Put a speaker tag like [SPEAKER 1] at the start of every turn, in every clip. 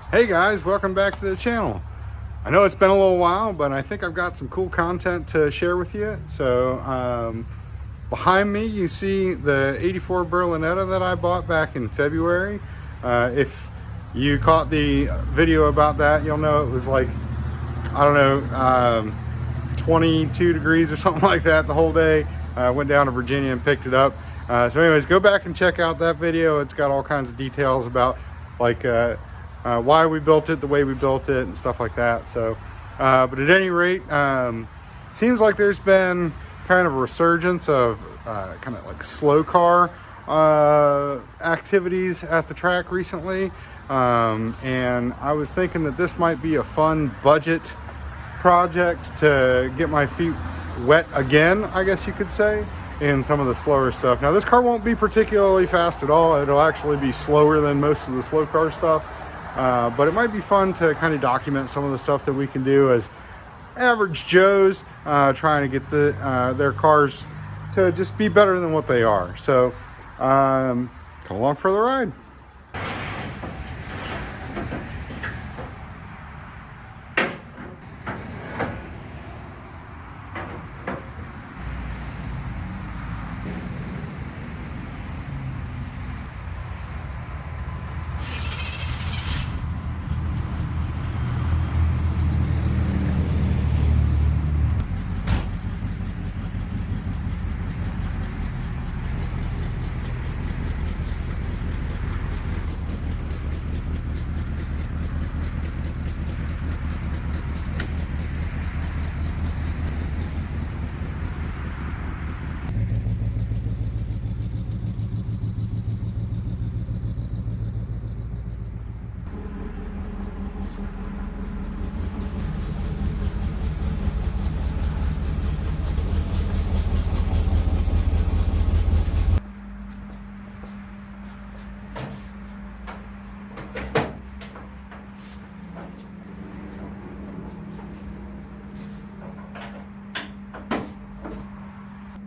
[SPEAKER 1] Hey guys, welcome back to the channel. I know it's been a little while, but I think I've got some cool content to share with you. So behind me you see the 84 Berlinetta that I bought back in February. If you caught the video about that, you'll know it was like, I don't know, 22 degrees or something like that the whole day. Went down to Virginia and picked it up. So anyways, go back and check out that video. It's got all kinds of details about like why we built it, the way we built it, and stuff like that. So, but at any rate, seems like there's been kind of a resurgence of kind of like slow car activities at the track recently. And I was thinking that this might be a fun budget project to get my feet wet again, I guess you could say, in some of the slower stuff. Now this car won't be particularly fast at all. It'll actually be slower than most of the slow car stuff, but it might be fun to kind of document some of the stuff that we can do as average Joes trying to get their cars to just be better than what they are. So come along for the ride.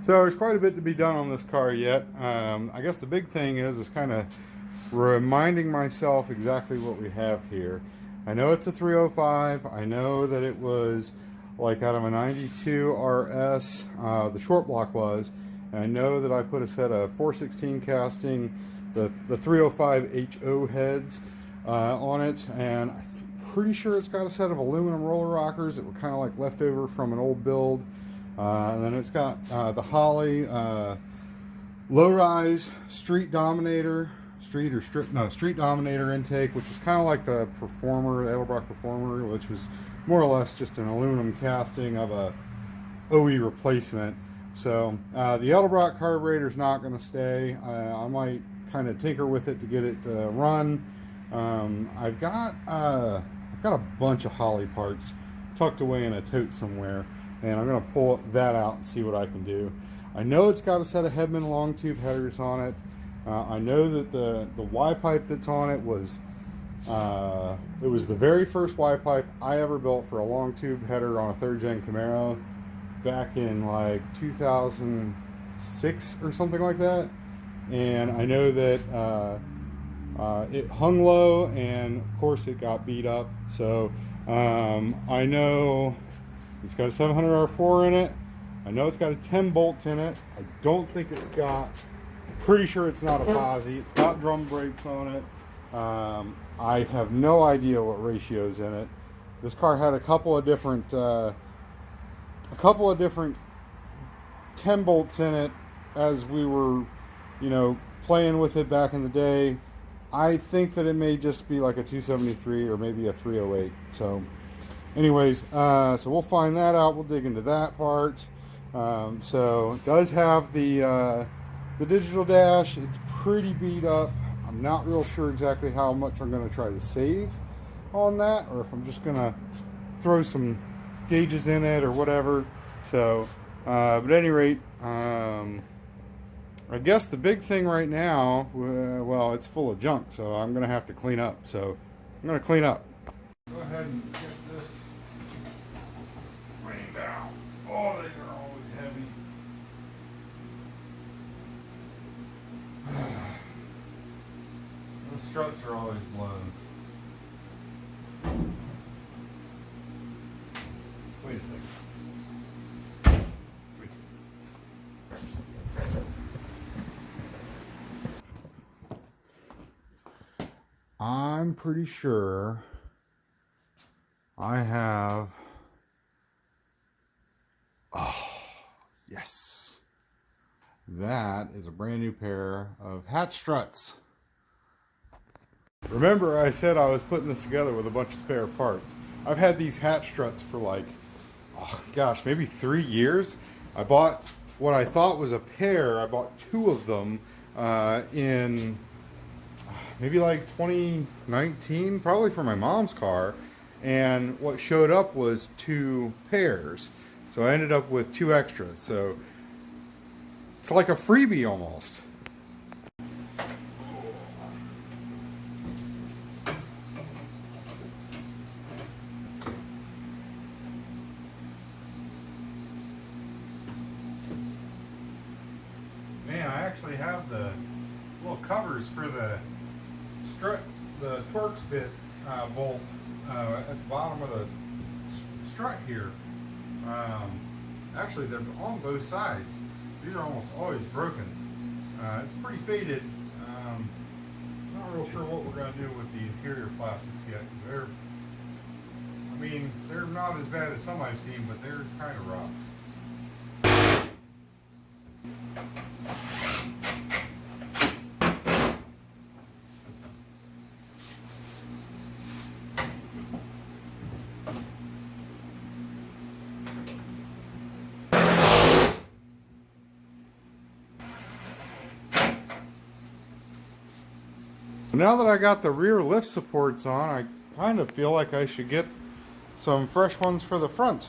[SPEAKER 1] So there's quite a bit to be done on this car yet. I guess the big thing is kind of reminding myself exactly what we have here. I know it's a 305. I know that it was like out of a 92 RS, the short block was. And I know that I put a set of 416 casting, the 305 HO heads on it. And I'm pretty sure it's got a set of aluminum roller rockers that were kind of like left over from an old build. And then it's got the Holley low-rise Street Dominator, Street Dominator intake, which is kind of like the Performer, the Edelbrock Performer, which was more or less just an aluminum casting of a OE replacement. So the Edelbrock carburetor is not going to stay. I might kind of tinker with it to get it to run. I've got a bunch of Holley parts tucked away in a tote somewhere, and I'm going to pull that out and see what I can do. I know it's got a set of Hedman long tube headers on it. I know that the Y pipe that's on it was the very first Y pipe I ever built for a long tube header on a 3rd gen Camaro back in like 2006 or something like that. And I know that it hung low, and of course it got beat up. So I know it's got a 700R4 in it. I know it's got a 10 bolts in it. I don't think it's got, pretty sure it's not a posi. It's got drum brakes on it. I have no idea what ratio's in it. This car had a couple of different 10 bolts in it as we were, playing with it back in the day. I think that it may just be like a 273 or maybe a 308. So anyways, so we'll find that out. We'll dig into that part. So it does have the digital dash. It's pretty beat up. I'm not real sure exactly how much I'm going to try to save on that, or if I'm just going to throw some gauges in it or whatever. So, but at any rate, I guess the big thing right now, well, it's full of junk, so I'm going to have to clean up. So I'm going to clean up. Go ahead and get this rained out. Oh, these are always heavy. The struts are always blown. a second. Wait a second. I'm pretty sure I have, oh, yes. That is a brand new pair of hatch struts. Remember I said I was putting this together with a bunch of spare parts. I've had these hatch struts for like, oh gosh, maybe 3 years. I bought what I thought was a pair. I bought 2 of them in maybe like 2019, probably for my mom's car. And what showed up was 2 pairs. So I ended up with 2 extras. So it's like a freebie almost. Man, I actually have the little covers for the strut, the Torx bit bolt at the bottom of the strut here. Actually, they're on both sides. These are almost always broken. It's pretty faded. Not real sure what we're going to do with the interior plastics yet. They're, I mean, they're not as bad as some I've seen, but they're kind of rough. Now that I got the rear lift supports on, I kind of feel like I should get some fresh ones for the front.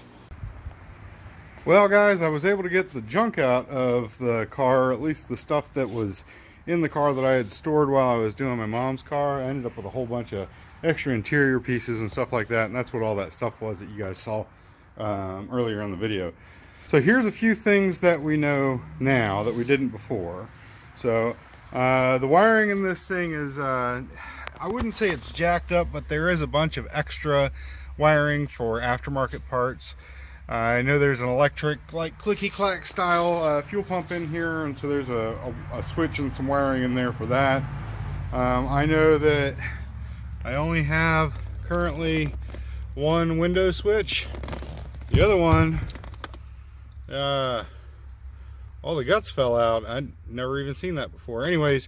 [SPEAKER 1] Well guys, I was able to get the junk out of the car, at least the stuff that was in the car that I had stored while I was doing my mom's car. I ended up with a whole bunch of extra interior pieces and stuff like that, and that's what all that stuff was that you guys saw earlier in the video. So here's a few things that we know now that we didn't before. So the wiring in this thing is, I wouldn't say it's jacked up, but there is a bunch of extra wiring for aftermarket parts. I know there's an electric, like clicky-clack style fuel pump in here, and so there's a switch and some wiring in there for that. I know that I only have currently one window switch. The other one, all the guts fell out. I'd never even seen that before. Anyways,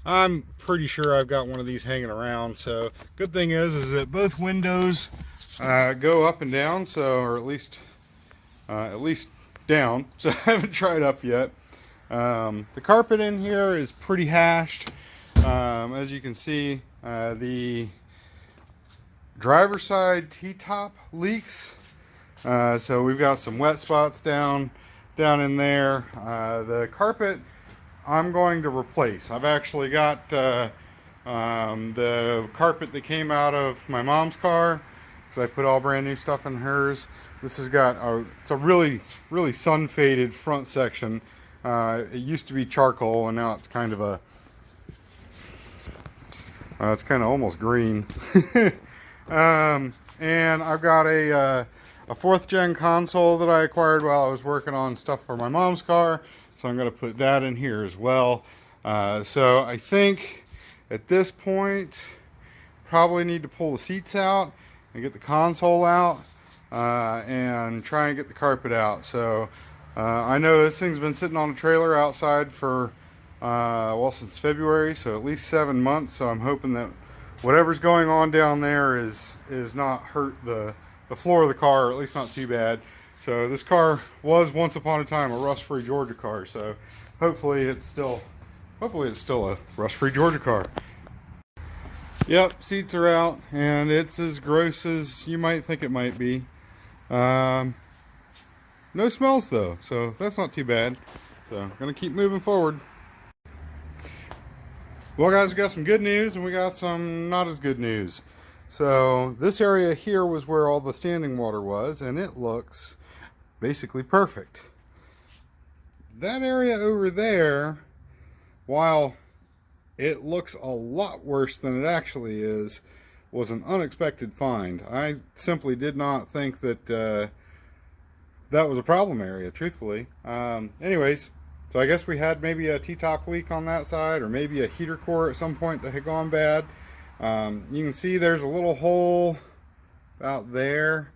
[SPEAKER 1] I'm pretty sure I've got one of these hanging around. So good thing is that both windows go up and down, so, or at least down. So I haven't tried up yet. The carpet in here is pretty hashed. As you can see, the driver's side T-top leaks. So we've got some wet spots down in there. The carpet I'm going to replace. I've actually got the carpet that came out of my mom's car, because I put all brand new stuff in hers. This has got it's a really sun faded front section. It used to be charcoal, and now it's kind of it's kind of almost green. And I've got a 4th gen console that I acquired while I was working on stuff for my mom's car, so I'm going to put that in here as well. So I think at this point probably need to pull the seats out and get the console out and try and get the carpet out. So I know this thing's been sitting on a trailer outside for well, since February, so at least 7 months. So I'm hoping that whatever's going on down there is not hurt the floor of the car, or at least not too bad. So this car was once upon a time a rust-free Georgia car, so hopefully it's still a rust-free Georgia car. Yep, seats are out, and it's as gross as you might think it might be. No smells though, so that's not too bad. So I'm gonna keep moving forward. Well guys, we got some good news and we got some not as good news. So this area here was where all the standing water was, and it looks basically perfect. That area over there, while it looks a lot worse than it actually is, was an unexpected find. I simply did not think that that was a problem area, truthfully. Anyways, so I guess we had maybe a T-top leak on that side, or maybe a heater core at some point that had gone bad. You can see there's a little hole out there.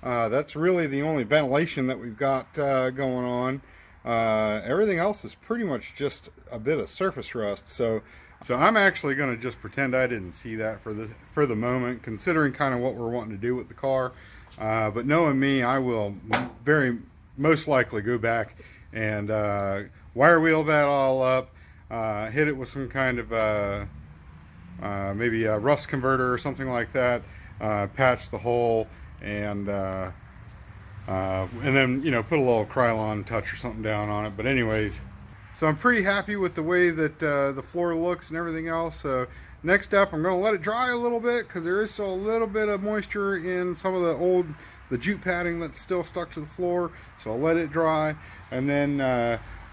[SPEAKER 1] That's really the only ventilation that we've got going on. Everything else is pretty much just a bit of surface rust. So I'm actually going to just pretend I didn't see that for the moment, considering kind of what we're wanting to do with the car. But knowing me, I will very most likely go back and wire wheel that all up, hit it with some kind of maybe a rust converter or something like that, patch the hole, and then, you know, put a little Krylon touch or something down on it. But anyways, so I'm pretty happy with the way that the floor looks and everything else. So next up, I'm going to let it dry a little bit, because there is still a little bit of moisture in some of the jute padding that's still stuck to the floor. So I'll let it dry, and then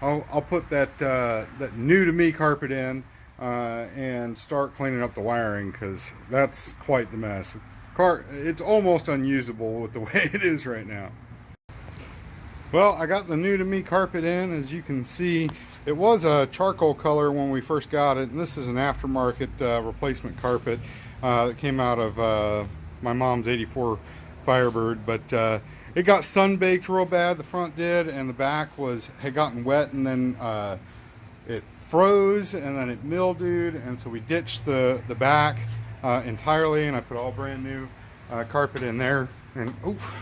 [SPEAKER 1] I'll put that new to me carpet in and start cleaning up the wiring, because that's quite the mess. It's almost unusable with the way it is right now. Well, I got the new to me carpet in. As you can see, it was a charcoal color when we first got it, and this is an aftermarket replacement carpet that came out of my mom's '84 Firebird. But it got sun-baked real bad, the front did, and the back had gotten wet, and then it froze, and then it mildewed, and so we ditched the back entirely, and I put all brand new carpet in there. And oof,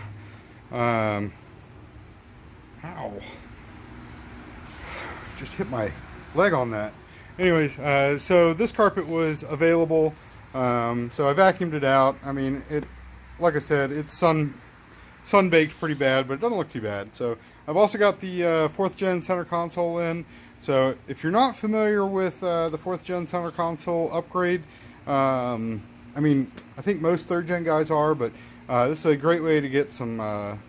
[SPEAKER 1] ow, just hit my leg on that. Anyways, so this carpet was available, so I vacuumed it out. I mean, like I said, it's sun baked pretty bad, but it doesn't look too bad. So I've also got the 4th gen center console in. So if you're not familiar with the 4th gen center console upgrade, I mean, I think most 3rd gen guys are, but this is a great way to get some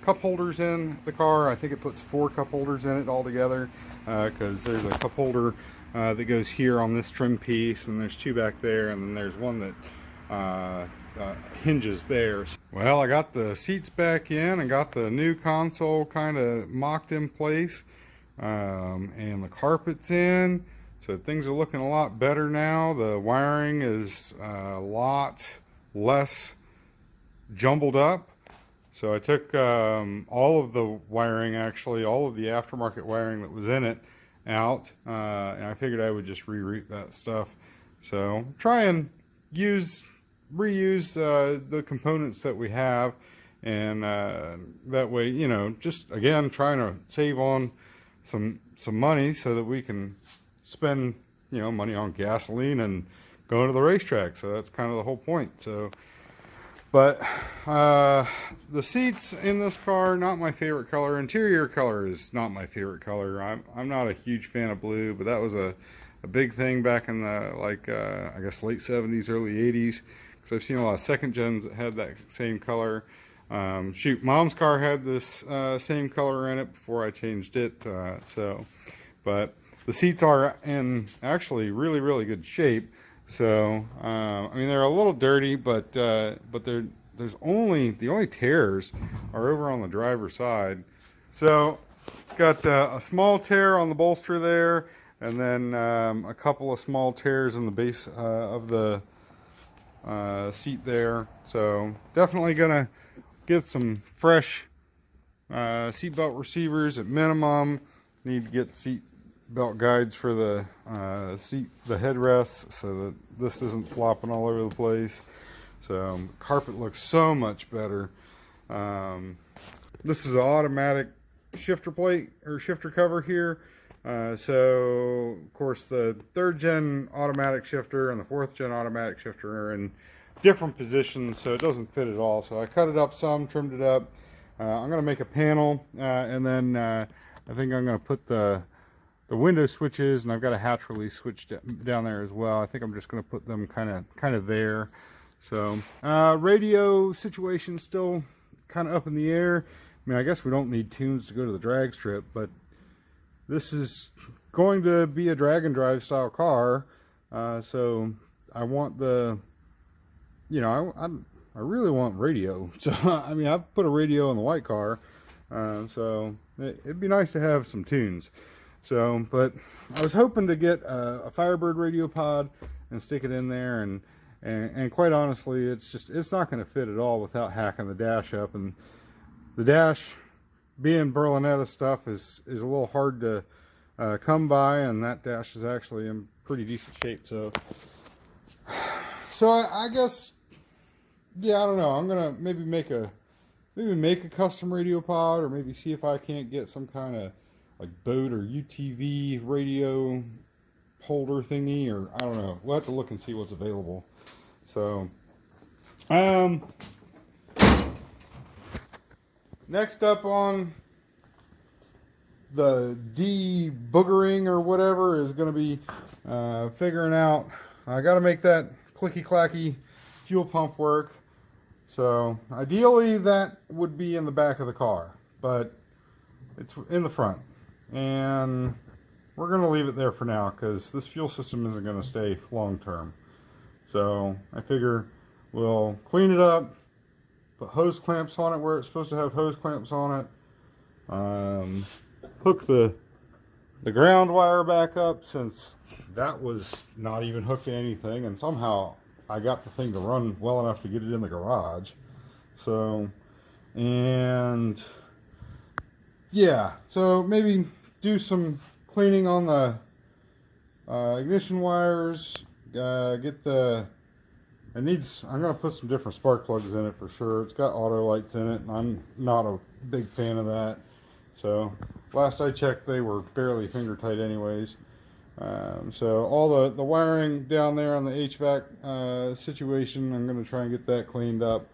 [SPEAKER 1] cup holders in the car. I think it puts 4 cup holders in it altogether, because there's a cup holder that goes here on this trim piece, and there's 2 back there, and then there's one that hinges there. Well, I got the seats back in and got the new console kind of mocked in place, and the carpet's in. So things are looking a lot better now. The wiring is a lot less jumbled up. So I took all of the wiring, actually all of the aftermarket wiring that was in it, out, and I figured I would just reroute that stuff. So try and reuse the components that we have, and that way, you know, just again trying to save on some money so that we can spend, you know, money on gasoline and going to the racetrack. So that's kind of the whole point. So, but the seats in this car, not my favorite color. Interior color is not my favorite color. I'm not a huge fan of blue, but that was a big thing back in the I guess late 70s, early 80s, because I've seen a lot of 2nd gens that had that same color. Shoot, Mom's car had this same color in it before I changed it. But the seats are in actually really, really good shape. So, I mean, they're a little dirty, but the only tears are over on the driver's side. So it's got a small tear on the bolster there, and then a couple of small tears in the base of the seat there. So definitely gonna get some fresh seatbelt receivers at minimum. Need to get seat belt guides for the headrests, so that this isn't flopping all over the place. So carpet looks so much better. This is an automatic shifter plate or shifter cover here. So of course the 3rd gen automatic shifter and the 4th gen automatic shifter are in different positions, so it doesn't fit at all. So I cut it up some, trimmed it up. I'm going to make a panel, and then I think I'm going to put the window switches, and I've got a hatch release switch down there as well. I think I'm just going to put them kind of there. So radio situation still kind of up in the air. I mean, I guess we don't need tunes to go to the drag strip, but this is going to be a drag and drive style car, so I want the, you know, I really want radio. So I mean, I've put a radio in the white car, So it'd be nice to have some tunes. So, but I was hoping to get a Firebird radio pod and stick it in there, and quite honestly, it's not going to fit at all without hacking the dash up. And the dash, being Berlinetta stuff, is a little hard to come by, and that dash is actually in pretty decent shape. So I guess, yeah, I don't know. I'm gonna maybe make a custom radio pod, or maybe see if I can't get some kind of like boat or UTV radio holder thingy, or I don't know. We'll have to look and see what's available. So, next up on the debuggering or whatever is going to be figuring out. I got to make that clicky clacky fuel pump work. So ideally that would be in the back of the car, but it's in the front, and we're going to leave it there for now because this fuel system isn't going to stay long term. So I figure we'll clean it up, put hose clamps on it where it's supposed to have hose clamps on it, hook the ground wire back up, since that was not even hooked to anything, and somehow I got the thing to run well enough to get it in the garage. So, and yeah, so maybe do some cleaning on the ignition wires. I'm gonna put some different spark plugs in it for sure. It's got auto lights in it, and I'm not a big fan of that. So last I checked, they were barely finger tight anyways. So all the wiring down there on the HVAC situation, I'm going to try and get that cleaned up.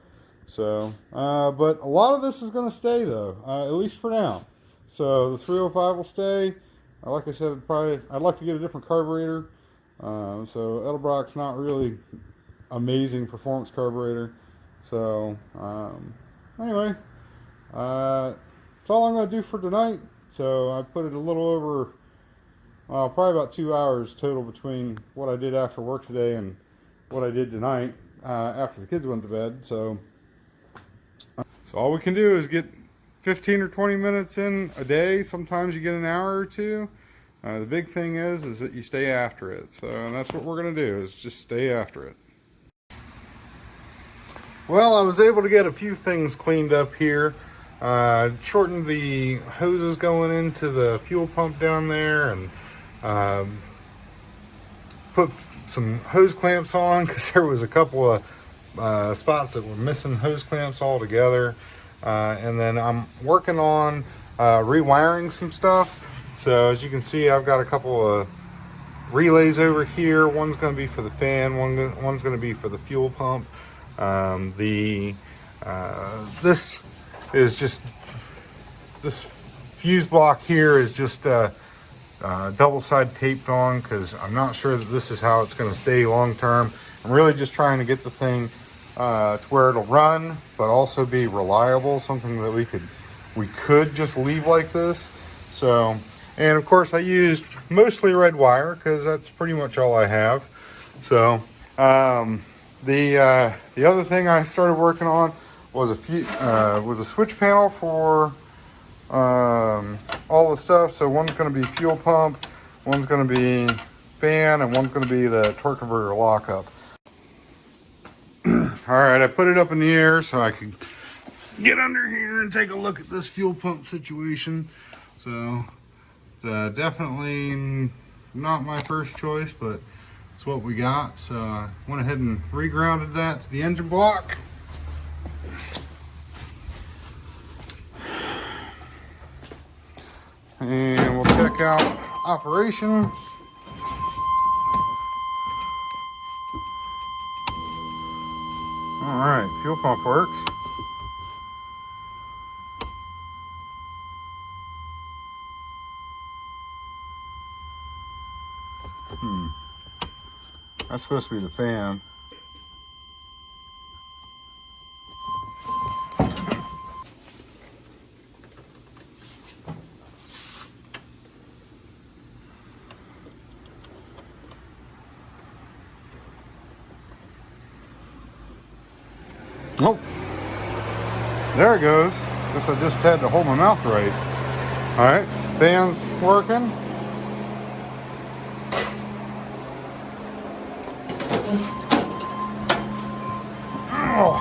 [SPEAKER 1] So, but a lot of this is going to stay though, at least for now. So the 305 will stay. Like I said, I'd like to get a different carburetor. So Edelbrock's not really amazing performance carburetor. So anyway, that's all I'm going to do for tonight. So I put it a little over, probably about 2 hours total between what I did after work today and what I did tonight after the kids went to bed. So all we can do is get 15 or 20 minutes in a day. Sometimes you get an hour or two. The big thing is that you stay after it. So, and that's what we're going to do, is just stay after it. Well, I was able to get a few things cleaned up here. Shortened the hoses going into the fuel pump down there, and put some hose clamps on because there was a couple of spots that were missing hose clamps altogether. And then I'm working on rewiring some stuff. So as you can see, I've got a couple of relays over here. One's going to be for the fan, one's going to be for the fuel pump. This is just, this fuse block here is just double side taped on because I'm not sure that this is how it's going to stay long term. I'm really just trying to get the thing to where it'll run but also be reliable, something that we could just leave like this. So, and of course I used mostly red wire because that's pretty much all I have. So the other thing I started working on was a switch panel for all the stuff. So one's going to be fuel pump, one's going to be fan, and one's going to be the torque converter lockup. All right, I put it up in the air so I could get under here and take a look at this fuel pump situation. So definitely not my first choice, but it's what we got. So I went ahead and regrounded that to the engine block. And we'll check out operation. All right, fuel pump works. That's supposed to be the fan. Oh, there it goes. Guess I just had to hold my mouth right. All right, fan's working. Oh.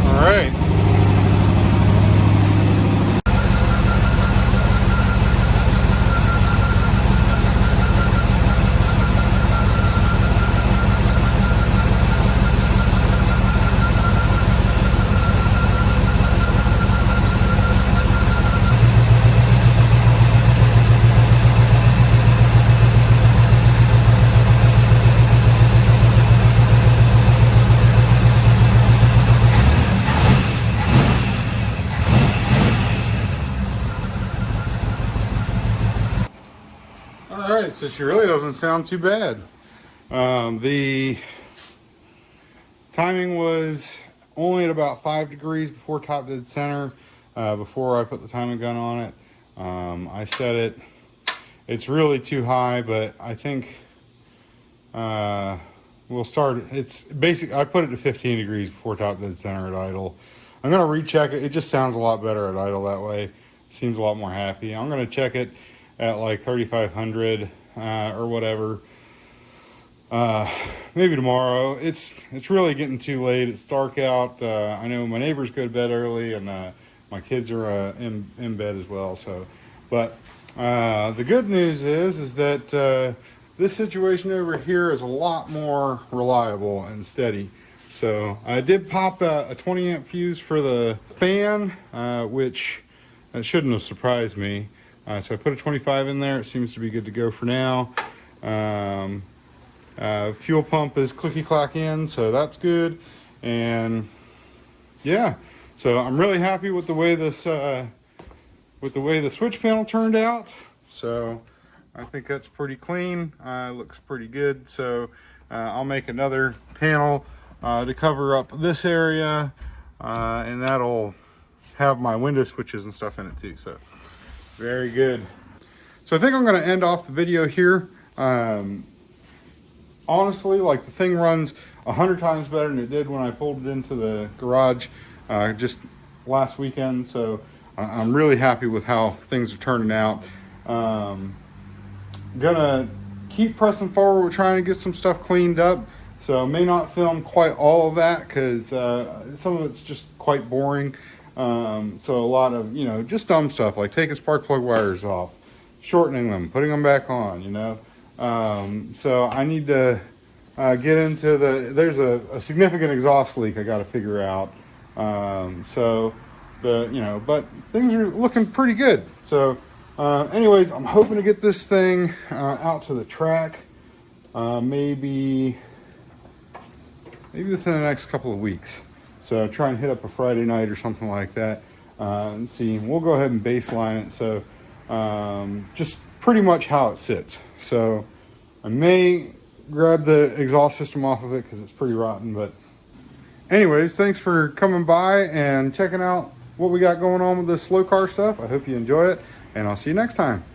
[SPEAKER 1] All right. All right, so she really doesn't sound too bad. The timing was only at about 5 degrees before top dead center, before I put the timing gun on it. I set it, it's really too high, but I think we'll start, it's basic. I put it to 15 degrees before top dead center at idle. I'm going to recheck it. It just sounds a lot better at idle that way. Seems a lot more happy. I'm going to check it at like 3,500 or whatever. Maybe tomorrow. It's really getting too late. It's dark out. I know my neighbors go to bed early, and my kids are in bed as well. So, but the good news is that this situation over here is a lot more reliable and steady. So I did pop a 20 amp fuse for the fan, which shouldn't have surprised me. So I put a 25 in there. It seems to be good to go for now. Fuel pump is clicky clack in, so that's good. And yeah, so I'm really happy with the way this with the way the switch panel turned out. So I think that's pretty clean. Looks pretty good. So I'll make another panel to cover up this area, and that'll have my window switches and stuff in it too. So very good. So I think I'm going to end off the video here. Honestly, like, the thing runs 100 times better than it did when I pulled it into the garage just last weekend. So I'm really happy with how things are turning out. Gonna keep pressing forward with trying to get some stuff cleaned up. So I may not film quite all of that because some of it's just quite boring. So a lot of, just dumb stuff like taking spark plug wires off, shortening them, putting them back on, so I need to get into there's a significant exhaust leak I got to figure out. But things are looking pretty good. So anyways, I'm hoping to get this thing out to the track maybe within the next couple of weeks. So try and hit up a Friday night or something like that and see. We'll go ahead and baseline it. So just pretty much how it sits. So I may grab the exhaust system off of it because it's pretty rotten. But anyways, thanks for coming by and checking out what we got going on with this slow car stuff. I hope you enjoy it, and I'll see you next time.